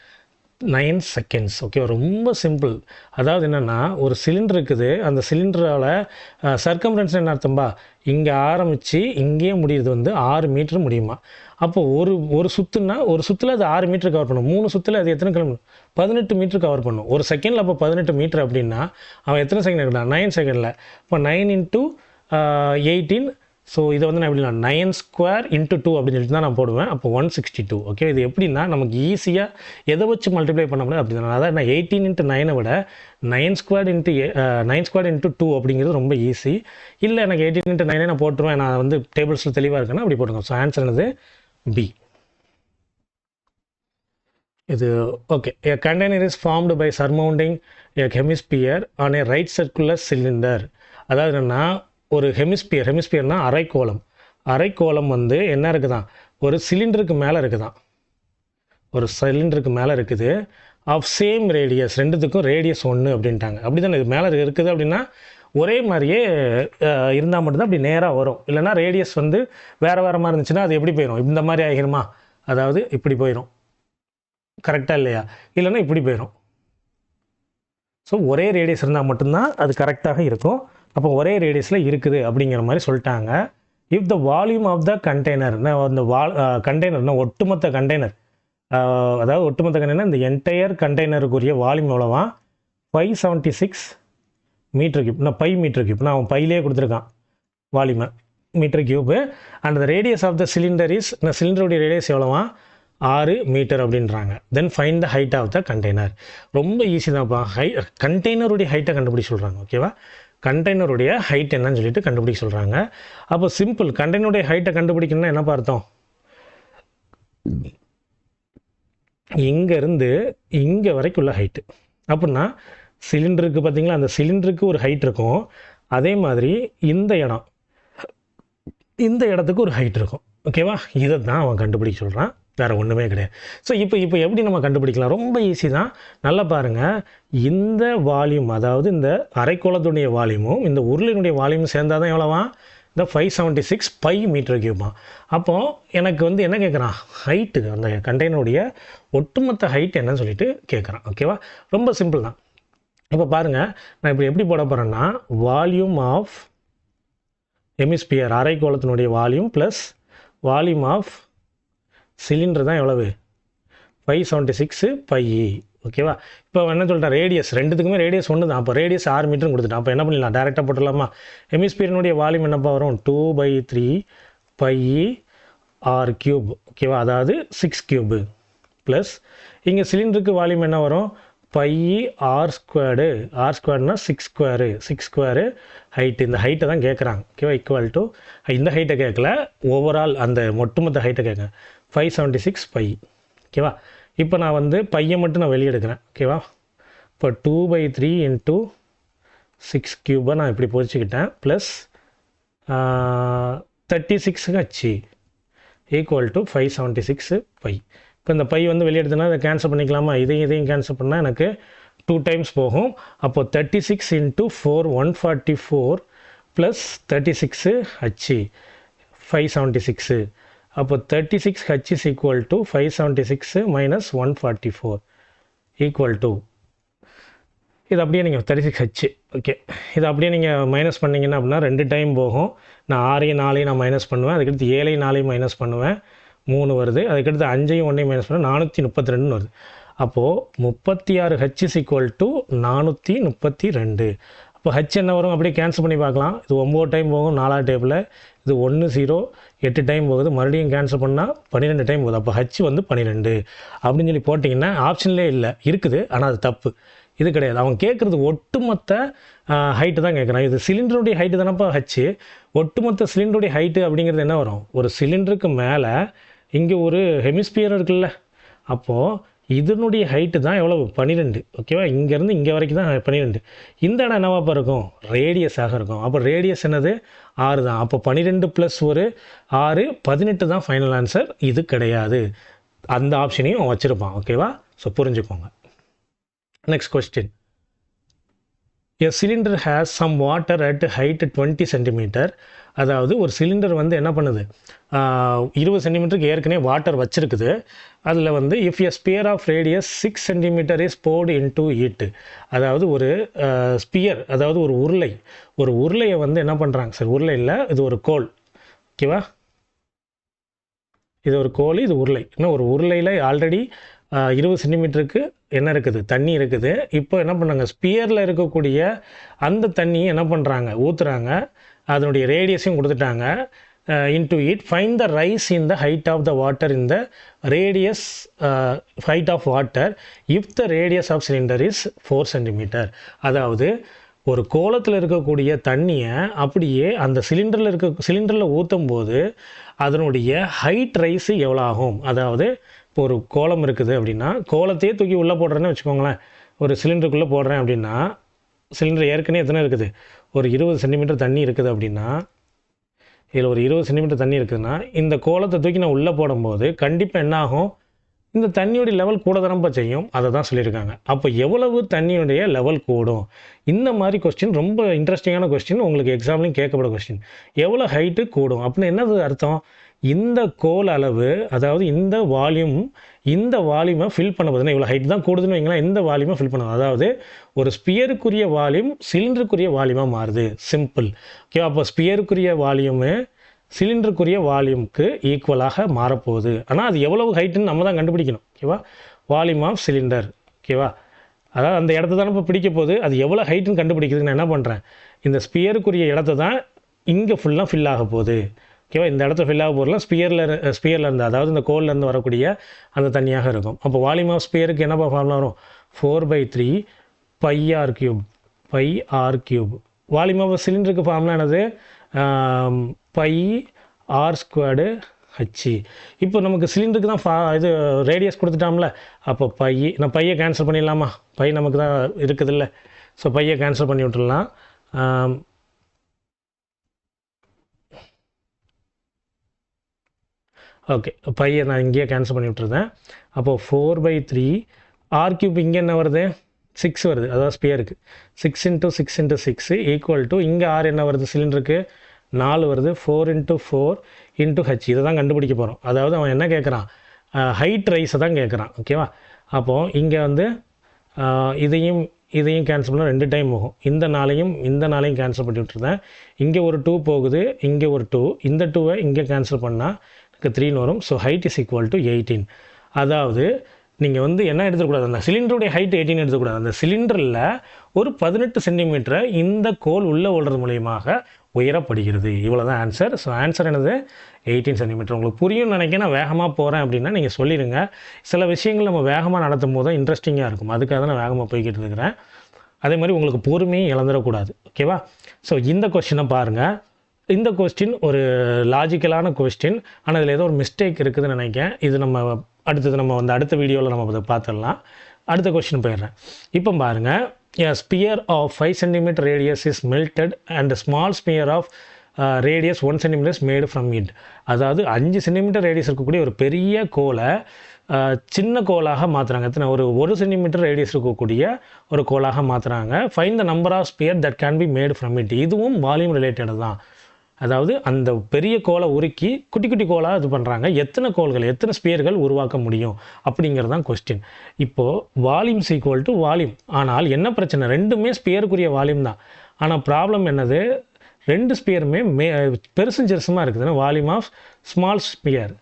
9 seconds. Okay, ரொம்ப சிம்பிள். அதாவது என்னென்னா, ஒரு சிலிண்டர் இருக்குது, அந்த சிலிண்டரால் சர்க்கம்ஃபரன்ஸ் என்ன அர்த்தம்பா, இங்கே ஆரம்பித்து இங்கேயே முடியுது வந்து 6 மீட்டர் முடியுமா. அப்போது ஒரு சுற்றுனா, ஒரு சுற்றில் அது 6 மீட்டர் கவர் பண்ணும். 3 சுற்றில் அது எத்தனை கிலோமீட்டர், 18 மீட்டர் கவர் பண்ணும் ஒரு செகண்டில். அப்போ 18 மீட்டர் அப்படின்னா அவன் எத்தனை செகண்ட் எடுக்கலாம், 9 செகண்டில். இப்போ 9 × 18. ஸோ இதை வந்து நான் எப்படின்னா 9² × 2 அப்படின்னு சொல்லிட்டு தான் நான் போடுவேன். அப்போ 162. ஓகே, இது எப்படின்னா நமக்கு ஈஸியாக எதை வச்சு மல்டிப்ளை பண்ண முடியாது அப்படி தான். அதான் நான் 18 × 9 விட 9² × 2 அப்படிங்கிறது ரொம்ப ஈஸி. இல்லை எனக்கு 18 × 9 நான் போட்டுருவேன், நான் வந்து டேபிள்ஸில் தெளிவாக இருக்கேன்னா அப்படி போட்டுருங்க. ஸோ ஆன்சர் என்னது பி. இது okay. A container is formed by surmounting a hemisphere on a right circular cylinder. அதாவது என்னென்னா, ஒரு ஹெமிஸ்பியர்னா அரைக்கோளம் வந்து என்ன இருக்குதான், ஒரு சிலிண்டருக்கு மேலே இருக்குது. ஆஃப் சேம் ரேடியஸ், ரெண்டுத்துக்கும் ரேடியஸ் 1 அப்படின்ட்டாங்க. அப்படி தானே, இது மேலே இருக்குது அப்படின்னா ஒரே மாதிரியே இருந்தால் மட்டும்தான் அப்படி நேராக வரும். இல்லைனா ரேடியஸ் வந்து வேறு மாதிரி இருந்துச்சுன்னா அது எப்படி போயிடும், இந்த மாதிரி ஆகிருமா, அதாவது இப்படி போயிடும். கரெக்டாக இல்லையா? இல்லைன்னா இப்படி போயிடும். ஸோ ஒரே ரேடியஸ் இருந்தால் மட்டும்தான் அது கரெக்டாக இருக்கும். அப்போ ஒரே ரேடியஸில் இருக்குது அப்படிங்கிற மாதிரி சொல்லிட்டாங்க. If the volume of the container, அந்த கண்டெய்னர்னா ஒட்டுமொத்த கண்டெய்னர், அதாவது ஒட்டுமொத்த கண்டெய்னர், இந்த என்டையர் கண்டெய்னருக்குரிய வால்யூம் எவ்வளோவா, 576 மீட்டர் கியூப். நான் 5 மீட்டர் கியூப், நான் அவன் பையிலே கொடுத்துருக்கான் வால்யூமை, metre cube. And the radius of the cylinder is, இந்த சிலிண்டருடைய ரேடியஸ் எவ்வளோவா, 6 மீட்டர் அப்படின்றாங்க. Then find the height of the container. ரொம்ப ஈஸி தான்ப்பா. கண்டெய்னருடைய ஹைட்டை கண்டுபிடிக்க சொல்கிறாங்க. ஓகேவா? கண்டெய்னருடைய ஹைட் என்னன்னு சொல்லிட்டு கண்டுபிடிக்க சொல்கிறாங்க. அப்போ சிம்பிள், கண்டெய்னருடைய ஹைட்டை கண்டுபிடிக்கணும்னா என்ன பார்த்தோம், இங்கேருந்து இங்கே வரைக்கும் உள்ள ஹைட்டு அப்படின்னா சிலிண்டருக்கு பார்த்தீங்களா, அந்த சிலிண்டருக்கு ஒரு ஹைட் இருக்கும். அதே மாதிரி இந்த இடம், இந்த இடத்துக்கு ஒரு ஹைட் இருக்கும். ஓகேவா? இதை தான் அவன் கண்டுபிடிக்க சொல்கிறான், வேறு ஒன்றுமே கிடையாது. ஸோ இப்போ எப்படி நம்ம கண்டுபிடிக்கலாம்? ரொம்ப ஈஸி தான். நல்லா பாருங்கள், இந்த வால்யூம், அதாவது இந்த அரைக்கோளத்துடைய வால்யூமும் இந்த உருளையினுடைய வால்யூமும் சேர்ந்தால் தான் எவ்வளோவா? இந்த 576 பை மீட்டர் கியூபா. அப்போது எனக்கு வந்து என்ன கேட்குறான்? ஹைட்டு, அந்த கண்டெய்னருடைய ஒட்டுமொத்த ஹைட் என்னன்னு சொல்லிட்டு கேட்குறான். ஓகேவா? ரொம்ப சிம்பிள் தான். இப்போ பாருங்கள், நான் இப்போ எப்படி போட போகிறேன்னா, வால்யூம் ஆஃப் ஹெமிஸ்பியர், அரைக்கோளத்தினுடைய volume plus volume of cylinder தான் எவ்வளவு? 576 பை. ஓகேவா? இப்போ என்ன சொல்லிட்டேன், ரேடியஸ், ரெண்டுத்துக்குமே ரேடியஸ் ஒன்று தான். அப்போ ரேடியஸ் 6 மீட்டர்னு கொடுத்துட்டேன். அப்போ என்ன பண்ணிடலாம்? டேரெக்டாக போட்டுடலாமா? ஹெமிஸ்பியரினுடைய வால்யூம் என்னப்பா வரும்? 2/3 பை ஆர் கியூப். ஓகேவா? அதாவது 6 கியூபு ப்ளஸ் இங்கே சிலிண்டருக்கு வால்யூம் என்ன வரும்? Pi R squared. ஆர் ஸ்கொயர்னா 6 ஸ்கொயரு. 6 square height. இந்த ஹைட்டை தான் கேட்குறாங்க. ஓகேவா? ஈக்குவல் டு, இந்த ஹைட்டை கேட்கல, ஓவரால் அந்த ஒட்டுமொத்த ஹைட்டை கேட்குறேன், 576 பை. ஓகேவா? இப்போ நான் வந்து பையை மட்டும் நான் வெளியே எடுக்கிறேன். ஓகேவா? இப்போ 2/3 இன்ட்டு 6 கியூபை நான் இப்படி பொறிச்சிக்கிட்டேன், plus 36 H equal to 576 pi. இப்போ இந்த பை வந்து வெளியே எடுத்தோன்னா அதை கேன்சல் பண்ணிக்கலாமா? இதையும் கேன்சல் பண்ணால் எனக்கு 2 டைம்ஸ் போகும். அப்போது 36 இன்ட்டு 4 144 ப்ளஸ் 36 ஹச்சி 576. அப்போ 36 H is equal to 576 minus 144 equal to, இது அப்படியே நீங்கள் 36 ஹச். ஓகே, இது அப்படியே நீங்கள் மைனஸ் பண்ணிங்கன்னா அப்படின்னா 2 டைம் போகும். நான் 6ஐயும் 4ஐயும் நான் மைனஸ் பண்ணுவேன். அதுக்கடுத்து 7ஐயும் 4ஐயும் மைனஸ் பண்ணுவேன், 3 வருது. அதுக்கடுத்து 5ஐயும் 1ஐயும் மைனஸ் பண்ண 432 வருது. அப்போது 36 ஹச் இஸ் ஈக்குவல் டு 432. இப்போ ஹச் என்ன வரும்? அப்படியே கேன்சல் பண்ணி பார்க்கலாம். இது 9 டைம் போகும் 4ஆவது டேபிளில். இது 1 0 8 டைம் போகுது. மறுபடியும் கேன்சல் பண்ணால் 12 டைம் போகுது. அப்போ ஹச் வந்து 12 அப்படின்னு சொல்லி போட்டிங்கன்னா ஆப்ஷன்லேயே இல்லை, இருக்குது, ஆனால் அது தப்பு. இது கிடையாது. அவன் கேட்குறது ஒட்டுமொத்த ஹைட்டு தான் கேட்குறான். இது சிலிண்டருடைய ஹைட்டு தானப்பா ஹச்சு. ஒட்டுமொத்த சிலிண்டருடைய ஹைட்டு அப்படிங்கிறது என்ன வரும்? ஒரு சிலிண்டருக்கு மேலே இங்கே ஒரு ஹெமிஸ்பியர் இருக்குல்ல, அப்போது இதனுடைய ஹைட்டு தான் எவ்வளவு? 12. ஓகேவா? இங்கேருந்து இங்கே வரைக்கும் தான் 12. இந்த இடம் என்னவாப்பா இருக்கும்? ரேடியஸாக இருக்கும். அப்போ ரேடியஸ் என்னது? 6 தான். அப்போ 12 ப்ளஸ் ஒரு 6 18 தான் ஃபைனல் ஆன்சர். இது கிடையாது. அந்த ஆப்ஷனையும் வச்சுருப்பான். ஓகேவா? ஸோ புரிஞ்சுக்கோங்க. Next question. A cylinder has some water at height 20 centimeter. அதாவது ஒரு சிலிண்டர் வந்து என்ன பண்ணுது? 20 சென்டிமீட்டருக்கு ஏற்கனவே வாட்டர் வச்சுருக்குது. அதில் வந்து if a sphere of radius 6 centimeter is poured into it. அதாவது ஒரு ஸ்பியர், அதாவது ஒரு உருளையை வந்து என்ன பண்ணுறாங்க சார்? உருளை இல்லை, இது ஒரு கோல். ஓகேவா? இது ஒரு கோல், இது உருளை. இன்னும் ஒரு உருளையில் ஆல்ரெடி 20 சென்டிமீட்டருக்கு என்ன இருக்குது? தண்ணி இருக்குது. இப்போ என்ன பண்ணாங்க? ஸ்பியரில் இருக்கக்கூடிய அந்த தண்ணியை என்ன பண்ணுறாங்க? ஊற்றுறாங்க. அதனுடைய ரேடியஸையும் கொடுத்துட்டாங்க. Into it find the rise in the height of the water in the radius height of water if the radius of cylinder is 4 centimetre. அதாவது ஒரு கோலத்தில் இருக்கக்கூடிய தண்ணியை அப்படியே அந்த சிலிண்டரில் ஊற்றும் போது அதனுடைய ஹைட் ரைஸு எவ்வளோ ஆகும்? அதாவது இப்போ ஒரு கோலம் இருக்குது அப்படின்னா, கோலத்தையே தூக்கி உள்ளே போடுறேன்னு வச்சுக்கோங்களேன். ஒரு சிலிண்டருக்குள்ளே போடுறேன் அப்படின்னா, சிலிண்டர் ஏற்கனவே எத்தனை இருக்குது? ஒரு 20 சென்டிமீட்டர் தண்ணி இருக்குது அப்படின்னா, இதில் ஒரு 20 சென்டிமீட்டர் தண்ணி இருக்குதுன்னா, இந்த கோலத்தை தூக்கி நான் உள்ளே போடும்போது கண்டிப்பாக என்ன ஆகும்? இந்த தண்ணியோடைய லெவல் கூட தானப்பா செய்யும். அதை தான் சொல்லியிருக்காங்க. அப்போ எவ்வளவு தண்ணியுடைய லெவல் கூடும்? இந்த மாதிரி கொஸ்டின் ரொம்ப இன்ட்ரெஸ்டிங்கான கொஸ்டின், உங்களுக்கு எக்ஸாம்லையும் கேட்கப்பட கொஸ்டின். எவ்வளோ ஹைட்டு கூடும் அப்படின்னு என்னது அர்த்தம்? இந்த கோல் அளவு, அதாவது இந்த வால்யூமை ஃபில் பண்ண போதுன்னா இவ்வளோ ஹைட் தான் கூடுதுன்னு வைங்களேன். இந்த வால்யூமை ஃபில் பண்ணணும். அதாவது ஒரு ஸ்பியருக்குரிய வால்யூம் சிலிண்டருக்குரிய வால்யூமாக மாறுது. சிம்பிள். ஓகேவா? அப்போ ஸ்பியருக்குரிய வால்யூமு சிலிண்டருக்குரிய வால்யூமுக்கு ஈக்குவலாக மாறப்போகுது. ஆனால் அது எவ்வளவு ஹைட்டுன்னு நம்ம தான் கண்டுபிடிக்கணும். ஓகேவா? Volume of cylinder. ஓகேவா? அதாவது அந்த இடத்த தான் இப்போ பிடிக்க போகுது. அது எவ்வளோ ஹைட்டுன்னு கண்டுபிடிக்கிறதுக்கு நான் என்ன பண்ணுறேன்? இந்த ஸ்பியருக்குரிய இடத்த தான் இங்கே ஃபுல்லாக ஃபில் ஆக போகுது. ஓகேவா? இந்த இடத்துல ஃபில் ஆக போகிறலாம் ஸ்பியரில் இருந்து, அதாவது இந்த கோல்லேருந்து வரக்கூடிய அந்த தண்ணியாக இருக்கும். அப்போ வால்யூம் ஆஃப் ஸ்பியருக்கு என்னப்பா ஃபார்முலா வரும்? 4/3 pi r cube. Pi r cube. Volume of சிலிண்டருக்கு ஃபார்முலா என்னது? Pi R squared h. இப்போ நமக்கு சிலிண்டருக்கு தான் இது ரேடியஸ் கொடுத்துட்டாம்ல, அப்போ நான் பையை கேன்சல் பண்ணிடலாமா? பை நமக்கு தான் இருக்குதுல்ல, ஸோ பையை கேன்சல் பண்ணி விட்டுடலாம். ஓகே, பையை நான் இங்கேயே கேன்சல் பண்ணி விட்டுருந்தேன். அப்போது 4/3 r³ இங்கே என்ன வருது? 6 வருது, அதாவது ஸ்பியருக்கு 6 × 6 × 6 ஈக்குவல் டு இங்கே ஆர் என்ன வருது? சிலிண்டருக்கு 4 வருது, 4 × 4 × h. இதை தான் கண்டுபிடிக்க போகிறோம். அதாவது அவன் என்ன கேட்குறான்? ஹைட் ரைஸை தான் கேட்குறான். ஓகேவா? அப்போது இங்கே வந்து இதையும் கேன்சல் பண்ணால் 2 டைம் போகும். இந்த நாளையும் கேன்சல் பண்ணி விட்டுருந்தேன். இங்கே ஒரு 2 போகுது, இங்கே ஒரு 2, இந்த 2வை இங்கே கேன்சல் பண்ணால் எனக்கு 3 வரும். So height is equal to 18. அதாவது நீங்கள் வந்து என்ன எடுத்துக்கூடாது? அந்த சிலிண்டருடைய ஹைட் 18 எடுத்துக்கூடாது. அந்த சிலிண்டரில் ஒரு 18 சென்டிமீட்டரை இந்த கோல் உள்ளே ஓடுறது மூலியமாக உயரப்படுகிறது. இவ்வளோ தான் ஆன்சர். ஸோ ஆன்சர் என்னது? 18 சென்டிமீட்டர். உங்களுக்கு புரியும்னு நினைக்கிறேன். நான் வேகமாக போகிறேன் அப்படின்னா நீங்கள் சொல்லிடுங்க. சில விஷயங்கள் நம்ம வேகமாக நடத்தும் போது தான் இன்ட்ரெஸ்டிங்காக இருக்கும். அதுக்காக தான் நான் வேகமாக போய்கிட்டு இருக்கிறேன். அதே மாதிரி உங்களுக்கு பொறுமையும் இழந்துடக்கூடாது. ஓகேவா? ஸோ இந்த கொஸ்டினை பாருங்கள். இந்த கொஸ்டின் ஒரு லாஜிக்கலான கொஸ்டின், ஆனால் இதில் ஏதோ ஒரு மிஸ்டேக் இருக்குதுன்னு நினைக்கிறேன். இது நம்ம அடுத்த வீடியோவில் நம்ம அதை பார்த்துடலாம். அடுத்த கொஸ்டின் போயிடுறேன். இப்போ பாருங்கள், a sphere of 5 cm radius is melted and a small sphere of radius 1 cm is made from it. அதாவது 5 சென்டிமீட்டர் ரேடியஸ் இருக்கக்கூடிய ஒரு பெரிய கோலை சின்ன கோலாக மாற்றுறாங்க. எத்தனை? ஒரு 1 சென்டிமீட்டர் ரேடியஸ் இருக்கக்கூடிய ஒரு கோலாக மாற்றுறாங்க. Find the number of sphere that can be made from it. இதுவும் வால்யூம் ரிலேட்டட் தான். அதாவது அந்த பெரிய கோலை உருக்கி குட்டி குட்டி கோலாக இது பண்ணுறாங்க. எத்தனை ஸ்பியர்கள் உருவாக்க முடியும் அப்படிங்கிறது தான் கொஸ்டின். இப்போது வால்யூம் ஈக்குவல் டு வால்யூம். ஆனால் என்ன பிரச்சனை? ரெண்டுமே ஸ்பியருக்குரிய வால்யூம் தான். ஆனால் ப்ராப்ளம் என்னது? 2 ஸ்பியருமே பெருசும் சிறுசுமாக இருக்குதுன்னா வால்யூம் ஆஃப் ஸ்மால் ஸ்பியர்.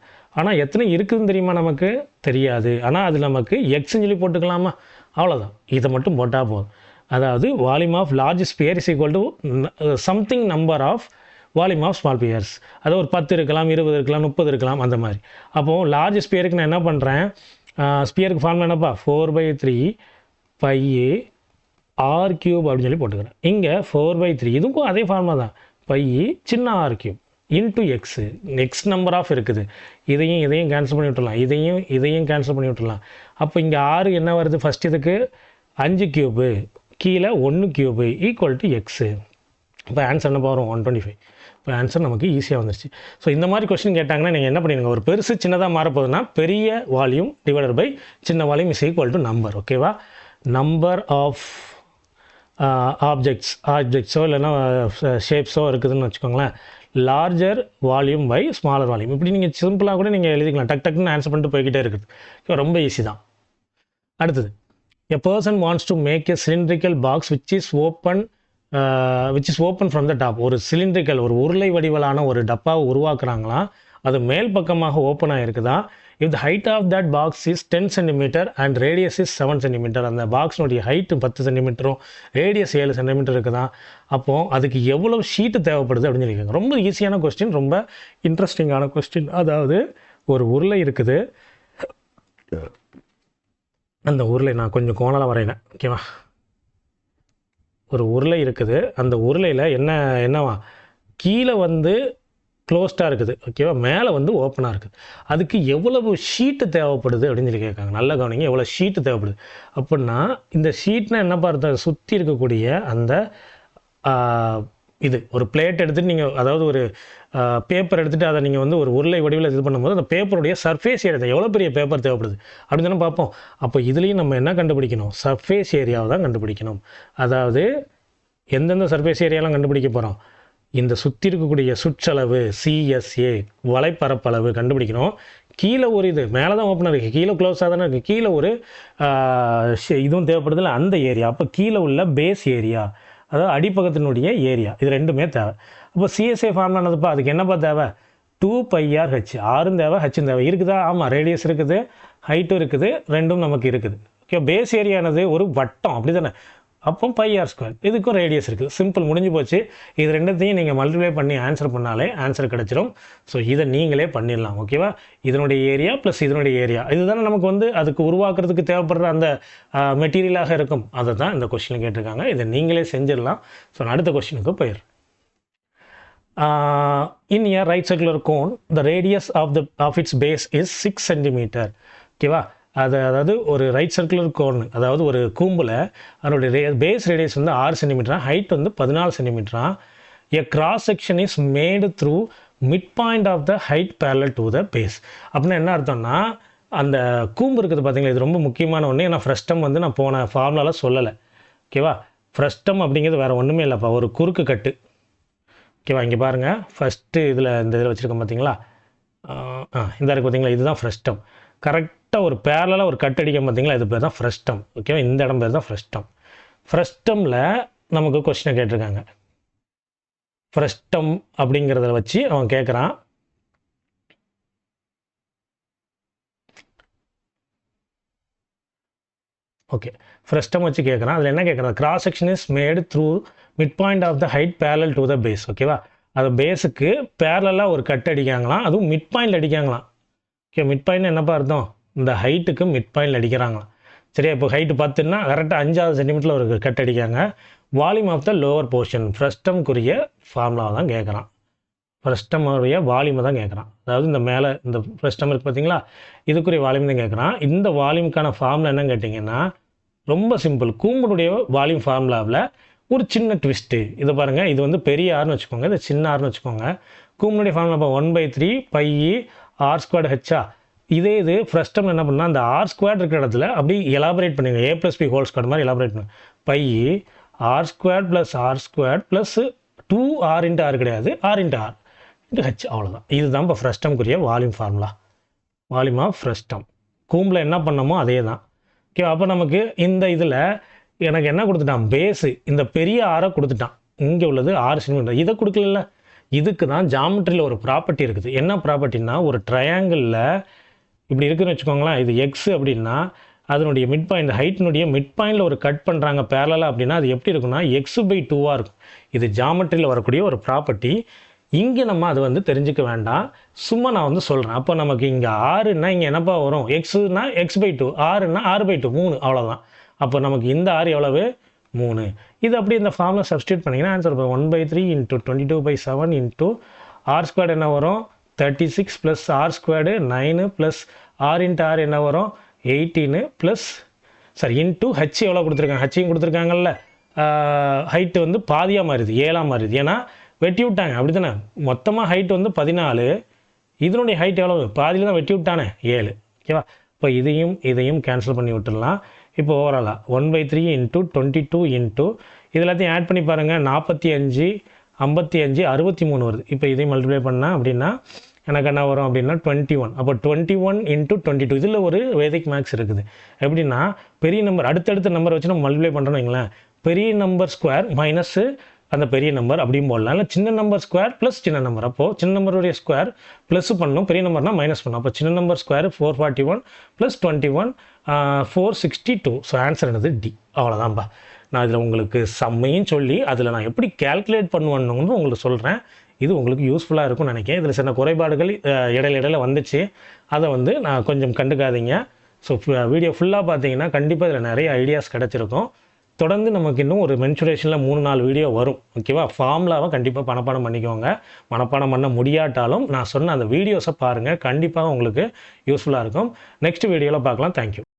ஆனால் எத்தனை இருக்குதுன்னு தெரியுமா? நமக்கு தெரியாது. ஆனால் அது நமக்கு எக்ஸ்ன்னு சொல்லி போட்டுக்கலாமா? அவ்வளோதான். இதை மட்டும் போட்டால் போதும். அதாவது volume of large sphere is equal to something number of volume of small spheres. அது ஒரு 10 இருக்கலாம், 20 இருக்கலாம், 30 இருக்கலாம், அந்த மாதிரி. அப்போது லார்ஜ் ஸ்பியருக்கு நான் என்ன பண்ணுறேன்? ஸ்பியருக்கு ஃபார்முலா என்னப்பா? 4/3 πa r³ அப்படின்னு சொல்லி போட்டுக்கிறேன். இங்கே 4/3 இதுக்கும் அதே ஃபார்முலா தான். π சின்ன r³ into X number of இருக்குது. இதையும் கேன்சல் பண்ணி விட்டுடலாம், இதையும் கேன்சல் பண்ணி விட்டுடலாம். அப்போ இங்கே 6 என்ன வருது? ஃபஸ்ட் இதுக்கு 5³ கீழே 1³ ஈக்குவல் டு எக்ஸு. இப்போ ஆன்சர் என்ன வரும்? 125. இப்போ ஆன்சர் நமக்கு ஈஸியாக வந்துருச்சு. ஸோ இந்த மாதிரி கொஸ்டின் கேட்டாங்கன்னா நீங்கள் என்ன பண்ணிடுங்க? ஒரு பெருசு சின்னதாக மாறப்போகுதுன்னா பெரிய வால்யூம் டிவைடட் பை சின்ன volume is equal to number. ஓகேவா? நம்பர் ஆஃப் ஆப்ஜெக்ட்ஸோ இல்லைன்னா ஷேப்ஸோ இருக்குதுன்னு வச்சுக்கோங்களேன். Larger volume by smaller volume. இப்படி நீங்கள் சிம்பிளாக கூட நீங்கள் எழுதிக்கலாம். டக்குன்னு ஆன்சர் பண்ணிட்டு போய்கிட்டே இருக்குது. ரொம்ப ஈஸி தான். அடுத்தது, a person wants to make a cylindrical box which is open from the top. ஒரு சிலிண்ட்ரிக்கல், ஒரு உருளை வடிவலான ஒரு டப்பாவை உருவாக்குறாங்களாம். அது மேல் பக்கமாக ஓப்பனாக இருக்குதா. If the height of that box is 10 centimetre and radius is 7 centimetre. அந்த பாக்ஸினுடைய ஹைட்டு 10 சென்டிமீட்டரும் ரேடியஸ் 7 சென்டிமீட்டர் இருக்குதா. அப்போது அதுக்கு எவ்வளோ ஷீட்டு தேவைப்படுது அப்படின்னு சொல்லியிருக்காங்க. ரொம்ப ஈஸியான கொஸ்டின், ரொம்ப இன்ட்ரெஸ்டிங்கான கொஸ்டின். அதாவது ஒரு உருளை இருக்குது. அந்த உருளை நான் கொஞ்சம் கோணலாக வரையினேன். ஓகேவா? ஒரு உருளை இருக்குது. அந்த உருளையில் என்னவா கீழே வந்து க்ளோஸ்டாக இருக்குது. ஓகேவா? மேலே வந்து ஓப்பனாக இருக்குது. அதுக்கு எவ்வளவு ஷீட்டு தேவைப்படுது அப்படின்னு சொல்லி கேட்காங்க. நல்ல கவனிங்க, எவ்வளோ ஷீட்டு தேவைப்படுது அப்படின்னா, இந்த ஷீட்னால் என்ன பார்த்தா சுற்றி இருக்கக்கூடிய அந்த இது ஒரு பிளேட் எடுத்துகிட்டு நீங்கள், அதாவது ஒரு பேப்பர் எடுத்துகிட்டு அதை நீங்கள் வந்து ஒரு உருளை வடிவில் இது பண்ணும்போது அந்த பேப்பருடைய சர்ஃபேஸ் ஏரியா எவ்வளோ பெரிய பேப்பர் தேவைப்படுது அப்படின்னு தானே பார்ப்போம். அப்போ இதுலேயும் நம்ம என்ன கண்டுபிடிக்கணும்? சர்ஃபேஸ் ஏரியாவை தான் கண்டுபிடிக்கணும். அதாவது எந்தெந்த சர்ஃபேஸ் ஏரியாலாம் கண்டுபிடிக்க போகிறோம்? இந்த சுற்றி இருக்கக்கூடிய சுற்றளவு CSA வலைப்பரப்பளவு கண்டுபிடிக்கணும். கீழே ஒரு இது மேலே தான் ஓப்பனாக இருக்குது, கீழே க்ளோஸாக தானே இருக்குது. கீழே ஒரு இதுவும் தேவைப்படுதில்ல, அந்த ஏரியா. அப்போ கீழே உள்ள பேஸ் ஏரியா, அதாவது அடிப்பக்கத்தினுடைய ஏரியா, இது ரெண்டுமே தேவை. அப்போ CSA ஃபார்முலா என்னதுப்பா? அதுக்கு என்னப்பா தேவை? 2πr/h. ஆரும் தேவை, ஹச்சும் தேவை. இருக்குதா? ஆமாம், ரேடியஸ் இருக்குது, ஹைட்டும் இருக்குது, ரெண்டும் நமக்கு இருக்குது. ஓகே, பேஸ் ஏரியானது ஒரு வட்டம், அப்படி தானே? அப்போ πr². இதுக்கும் ரேடியஸ் இருக்குது. சிம்பிள், முடிஞ்சு போச்சு. இது ரெண்டுத்தையும் நீங்கள் மல்டிப்ளை பண்ணி ஆன்சர் பண்ணாலே ஆன்சர் கிடச்சிரும். ஸோ இதை நீங்களே பண்ணிடலாம். ஓகேவா? இதனுடைய ஏரியா ப்ளஸ் இதனுடைய ஏரியா, இதுதானே நமக்கு வந்து அதுக்கு உருவாக்குறதுக்கு தேவைப்படுற அந்த மெட்டீரியலாக இருக்கும். அதை தான் இந்த கொஸ்டினில் கேட்டிருக்காங்க. இதை நீங்களே செஞ்சிடலாம். ஸோ நான் அடுத்த கொஸ்டினுக்கு போயிடுறேன். In a right circular cone, the radius of its base is 6 centimeter. ஓகேவா? அதாவது ஒரு ரைட் சர்க்குலர் கோன், அதாவது ஒரு கூம்பில் அதனுடைய பேஸ் ரேடியஸ் வந்து 6 சென்டிமீட்டரா, ஹைட் வந்து 14 சென்டிமீட்டரா. A cross section is made through midpoint of the height parallel to the base. அப்படின்னா என்ன அர்த்தம்னா, அந்த கூம்பு இருக்குது பார்த்தீங்களா, இது ரொம்ப முக்கியமான ஒன்று. ஏன்னா ஃப்ரெஸ்டம் வந்து நான் போன ஃபார்முலாவில் சொல்லலை. ஓகேவா? ஃப்ரெஸ்டம் அப்படிங்கிறது வேறு ஒன்றுமே இல்லைப்பா, ஒரு குறுக்கு கட்டு. ஓகேவா? இங்கே பாருங்கள், ஃபஸ்ட்டு இந்த இதில் வச்சுருக்கோம் பார்த்தீங்களா, இந்த இருக்குது பார்த்தீங்களா, இதுதான் ஃப்ரெஸ்டம். கரெக்டாக ஒரு பேரலாக ஒரு கட் அடிக்க பார்த்தீங்களா, இது பேர் தான் ஃப்ரெஸ்டம். ஓகேவா? இந்த இடம் பேர் தான் ஃப்ரெஸ்டம். ஃப்ரெஸ்டமில் நமக்கு கொஸ்டினை கேட்டிருக்காங்க. ஃப்ரெஸ்டம் அப்படிங்கிறத வச்சு அவன் கேட்குறான். ஓகே, ஃப்ரெஸ்டம் வச்சு கேட்குறான். அதில் என்ன கேட்குறான், cross section is made through midpoint of the height parallel to the base. ஓகேவா? அது பேஸுக்கு பேரலாக ஒரு கட் அடிக்காங்களாம், அதுவும் மிட் பாயிண்ட் அடிக்காங்களாம். ஓகே, மிட் பாயிண்ட் என்னப்பா அர்த்தம், இந்த ஹைட்டுக்கு மிட் பாயிண்ட் அடிக்கிறாங்களாம். சரியா? இப்போ ஹைட்டு 10ன்னா கரெக்டாக 5 சென்டிமீட்டரில் ஒரு கட் அடிக்காங்க. Volume of the lower portion, ஃப்ரெஸ்டம்க்குரிய ஃபார்முலாவை தான் கேட்குறான். ஃப்ரெஸ்டமுடைய வால்யூமை தான் கேட்குறான். அதாவது இந்த மேலே இந்த ஃப்ரெஸ்டம் இருக்குது பார்த்தீங்களா, இதுக்குரிய வால்யூம் தான் கேட்குறான். இந்த வால்யூமுக்கான ஃபார்முலா என்னன்னு கேட்டிங்கன்னா, ரொம்ப சிம்பிள். கூம்புடைய வால்யூம் ஃபார்முலாவில் ஒரு சின்ன ட்விஸ்ட்டு. இதை பாருங்கள், இது வந்து பெரிய ஆர்னு வச்சுக்கோங்க, இது சின்ன ஆர்னு வச்சுக்கோங்க. கூம்புடைய ஃபார்முலா 1/3 பை ஆர் ஸ்கொயர்டு ஹெச்சா. இது ஃப்ரெஸ்டம் என்ன பண்ணால், அந்த ஆர் ஸ்கொயர்டு இருக்கிற இடத்துல அப்படி எலாபரேட் பண்ணுங்க, a + b ஹோல் ஸ்கொயர் மாதிரி எலாபரேட் பண்ணுங்க. Pi r squared plus r squared plus 2r × r கிடையாது, r × r × h, அவ்வளோதான். இதுதான் இப்போ ஃப்ரெஸ்டம்க்குரிய volume formula, volume of frustum. கூம்பில் என்ன பண்ணமோ அதே தான். ஓகே, அப்போ நமக்கு இந்த இதில் எனக்கு என்ன கொடுத்துட்டான், பேஸு இந்த பெரிய ஆரை கொடுத்துட்டான். இங்கே உள்ளது 6 சென்டிமீட்டர், இதை கொடுக்கல. இதுக்கு தான் ஜாமெட்ரியில் ஒரு ப்ராப்பர்ட்டி இருக்குது. என்ன ப்ராப்பர்ட்டின்னா, ஒரு ட்ரையாங்கிளில் இப்படி இருக்குதுன்னு வச்சுக்கோங்களேன், இது எக்ஸ் அப்படின்னா அதனுடைய மிட் பாயிண்ட், ஹைட்டினுடைய மிட் பாயிண்டில் ஒரு கட் பண்ணுறாங்க பேரலாக அப்படின்னா அது எப்படி இருக்குன்னா x/2 இருக்கும். இது ஜாமெட்ரியில் வரக்கூடிய ஒரு ப்ராப்பர்ட்டி. இங்கே நம்ம அது வந்து தெரிஞ்சுக்க வேண்டாம், சும்மா நான் வந்து சொல்கிறேன். அப்போ நமக்கு இங்கே 6ன்னா இங்கே என்னப்பா வரும், எக்ஸ்னா x/2, 6ன்னா r/2, 3, அவ்வளோதான். அப்போ நமக்கு இந்த r எவ்வளவு, 3. இது அப்படி இந்த ஃபார்மில் சப்ஸ்டியூட் பண்ணிங்கன்னா ஆன்சர் 1/3 × 22/7 × r ஸ்கொயர்டு என்ன வரும், 36 + r ஸ்கொயர்டு 9 + r × r என்ன வரும், 18 ப்ளஸ் இன்ட்டு ஹச் எவ்வளோ கொடுத்துருக்காங்க, ஹச்சையும் கொடுத்துருக்காங்கல்ல. ஹைட்டு வந்து பாதியாக மாறுது, 7ஆக மாறுது. ஏன்னா வெட்டி விட்டாங்க, அப்படி தானே. மொத்தமாக ஹைட் வந்து 14, இதனுடைய ஹைட் எவ்வளோ, பாதியில் தான் வெட்டி விட்டானே, 7. ஓகேவா? இப்போ இதையும் கேன்சல் பண்ணி விட்டுடலாம். இப்போ ஓவராலாக 1/3 × 22 இது எல்லாத்தையும் ஆட் பண்ணி பாருங்கள், 45, 55, 63 வருது. இப்போ இதையும் மல்டிப்ளை பண்ணால் அப்படின்னா எனக்கு என்ன வரும் அப்படின்னா 21. அப்போ 21 × 22, இதில் ஒரு வேதிக் மேக்ஸ் இருக்குது. எப்படின்னா, பெரிய நம்பர் அடுத்தடுத்த நம்பர் வச்சு நம்ம மல்டிப்ளை பண்ணுறோன்னு வைங்களேன், பெரிய நம்பர் ஸ்கொயர் மைனஸ் அந்த பெரிய நம்பர் அப்படின்னு போடலாம். இல்லை சின்ன நம்பர் ஸ்கொயர் ப்ளஸ் சின்ன நம்பர். அப்போது சின்ன நம்பருடைய ஸ்கொயர் ப்ளஸ் பண்ணணும், பெரிய நம்பர்னால் மைனஸ் பண்ணணும். அப்போ சின்ன நம்பர் ஸ்கொயர் 441 + 21 462. ஸோ ஆன்சர் என்னது டி. அவ்வளோதான்ப்பா. நான் இதில் உங்களுக்கு சம்மையும் சொல்லி அதில் நான் எப்படி கேல்குலேட் பண்ணுவேன்னு உங்களுக்கு சொல்கிறேன். இது உங்களுக்கு யூஸ்ஃபுல்லாக இருக்கும்னு நினைக்கிறேன். இதில் சின்ன குறைபாடுகள் இடையில வந்துச்சு, அதை வந்து நான் கொஞ்சம் கண்டுக்காதீங்க. ஸோ வீடியோ ஃபுல்லாக பார்த்தீங்கன்னா கண்டிப்பாக இதில் நிறைய ஐடியாஸ் கிடச்சிருக்கும். தொடர்ந்து நமக்கு இன்னும் ஒரு மென்சுரேஷனில் 3-4 வீடியோ வரும். ஓகேவா? ஃபார்முலாவை கண்டிப்பாக மனப்பாடம் பண்ணிக்கோங்க. மனப்பாடம் பண்ண முடியாட்டாலும் நான் சொன்ன அந்த வீடியோஸை பாருங்கள், கண்டிப்பாக உங்களுக்கு யூஸ்ஃபுல்லாக இருக்கும். நெக்ஸ்ட் வீடியோவில் பார்க்கலாம். தேங்க்யூ.